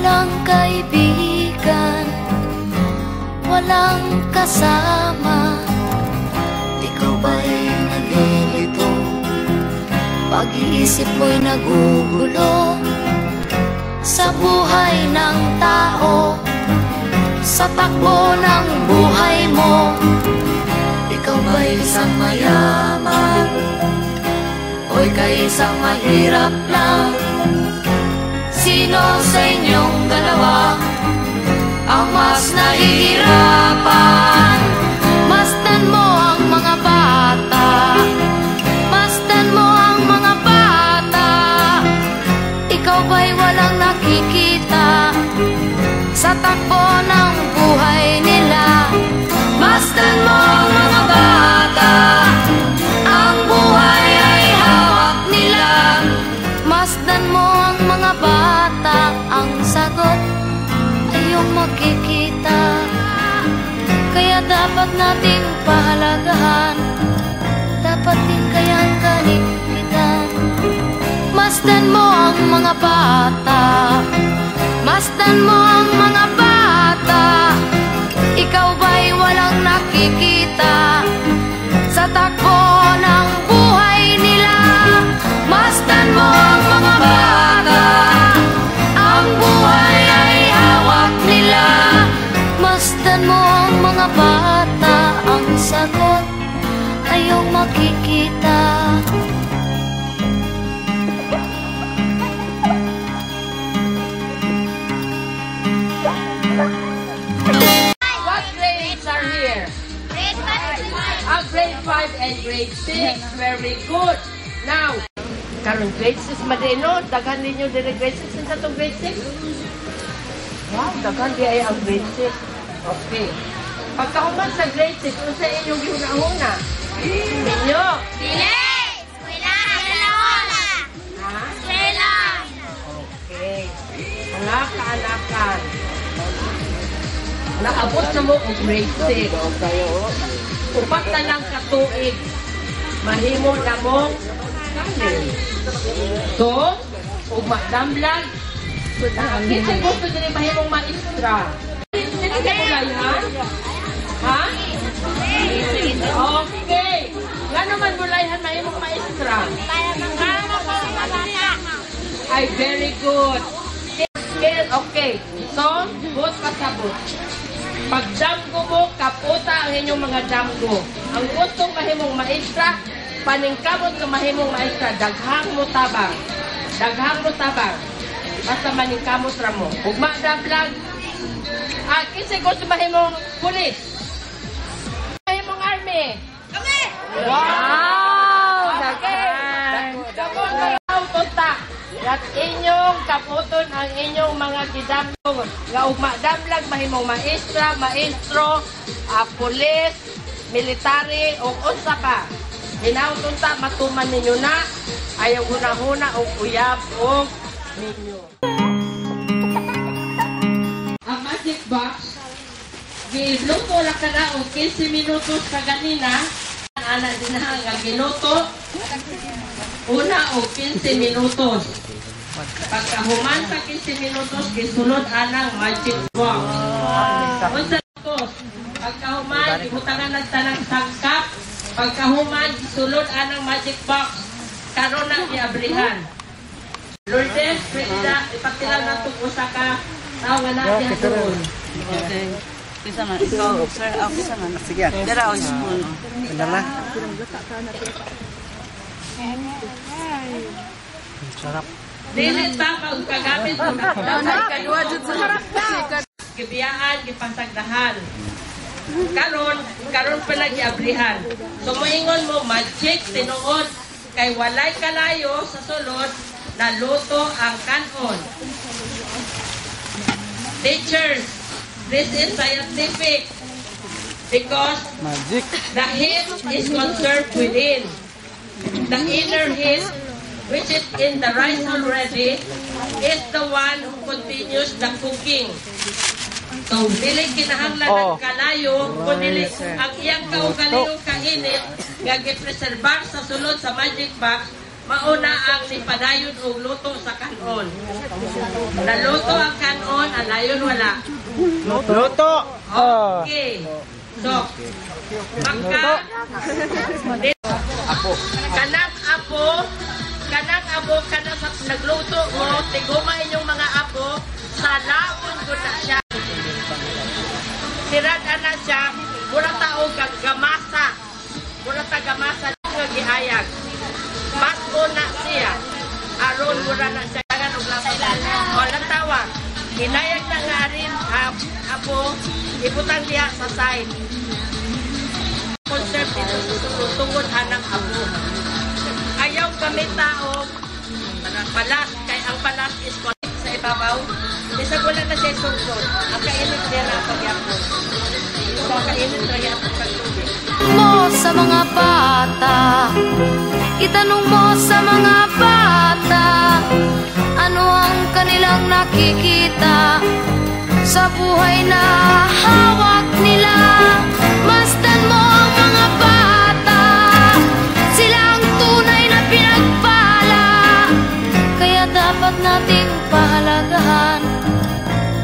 walang kaibigan, walang kasama. Ikaw ba'y nalilito? Pag-iisip mo'y nagugulo sa buhay ng tao, sa takbo ng buhay mo. Ikaw ba'y isang mayaman o ika'y isang mahirap lang? Sino sa inyong dalawa ang mas nahihirapan? Masdan mo ang mga bata, masdan mo ang mga bata. Ikaw ba'y walang nakikita sa takbo ng buhay nila? Masdan mo ang mga bata, ang buhay ay hawak nila. Masdan mo ang mga bata, ang sagot ay iyong makikita. Kaya dapat nating pahalagahan, dapat din kayang kaligpitan. Masdan mo ang mga bata, masdan mo ang mga bata. Ikaw ba'y walang nakikita sa takbo ng buhay nila? Masdan mo ang mga bata, ang buhay ay hawak nila. Masdan mo ang mga bata, ang sagot ay iyong makikita. Grade 5 and grade 6. Very good. Now, karon grade 6 madeno, daghan ninyo dire grade 6 sa to grade 6. Wow, daghan di ay ang grade 6. Okay. Pagkahuman sa grade 6, unsa inyong gihuna-huna? Ninyo. Dili! Eskwela! Eskwela! Ha? Eskwela! Okay. Mga kaanakan. Naabot na mo ang grade 6. Upat na lang katuig, mahimo na mong kanin. So, ug madamlag, kasi gusto din mahimong maestra. Hindi ka mulayan? Ha? Okay. Nga naman mulayan mahimong maestra? Ay, very good. Okay. So, buot kasabot. Pag damgo mo, kaputa ang inyong mga damgo. Ang gustong mahimong maestra, paningkamot ka mahimong maestra, daghang mo tabang. Daghang mo tabang. Basta maningkamot ra mo. Ugma dablag. Kasi gusto mahimong pulis. Mahimong army. Kami! Wow! Daghang! Kapon kayo punta. At inyong kaputon ang inyong mga kidamgo nga ugma damlag mahimong maestra, maestro, pulis, military o unsa pa. Hinauton ta matuman ninyo na ayaw hunahuna o uyab o ninyo. Ang magic box giluto ra kana og 15 minutos ka ganina. Ana din nga giluto una o 15 minutos. Pagkahuman sa 15 minutos, gisulod anang magic box. Unsa minutos? Pagkahuman, ibutangan ng tanang sangkap. Pagkahuman, gisulod anang magic box. Karon ang iabrihan. Lourdes, ipatilaw na ito usa ka. Tawa na siya doon. Okay. Isa man, ikaw, sir, ako isa man. Sige, dara o spoon. Dala. Sarap. Dilit ba kung kagamit mo? Kadua dyan sa harap ka. Gibiyaan, gipasagdahan. Karon pala giabrihan. So moingon mo, magic, tinuod, kay walay kalayo sa sulod, naluto ang kanon. Teachers, this is scientific because magic. The heat is conserved within. The inner heat, which is in the rice already, is the one who continues the cooking. So, dili kinahanglan ng kalayo, kundi ang iyang kaugalingon kainit, nga gipreserbar sa sulod sa magic box, mauna ang si padayon og luto sa kanon. Naluto ang kanon, ang layon wala. Luto. Okay. So, maka kanang apo kana sa nagluto mo, tiguma inyong mga apo, sa laon ko na siya. Sirada na siya, mura tao gamasa. Mura ta gamasa nga gihayag. Bago na siya. Aron mura na siya kangan og lasalan. O lantawa, hinayag na nga rin apo, ibutang diha sa side. Concert dito tungod anang apo. Ayaw kami tao palas, kay ang palas is connect sa ibabaw. Isa wala na siya sugod. Ang kainit niya na pagyapon. So, kainit na yan ang pagtubig. Mo sa mga bata, itanong mo sa mga bata, ano ang kanilang nakikita sa buhay na hawak nila. Masdan mo ang mga bata, sila ang tunay na pinagpala, kaya dapat nating pahalagahan,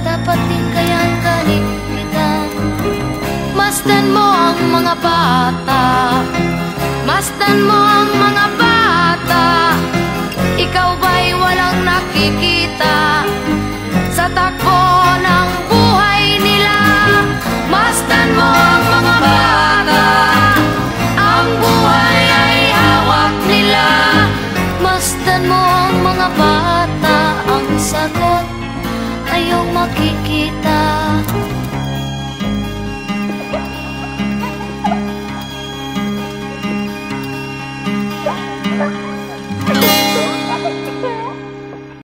dapat din kayang kaligpitan. Masdan mo ang mga bata, masdan mo ang mga bata, ikaw ba'y walang nakikita sa takbo ng buhay nila? Masdan mo ang mga bata, ang buhay ay hawak nila. Masdan mo ang mga bata, ang sagot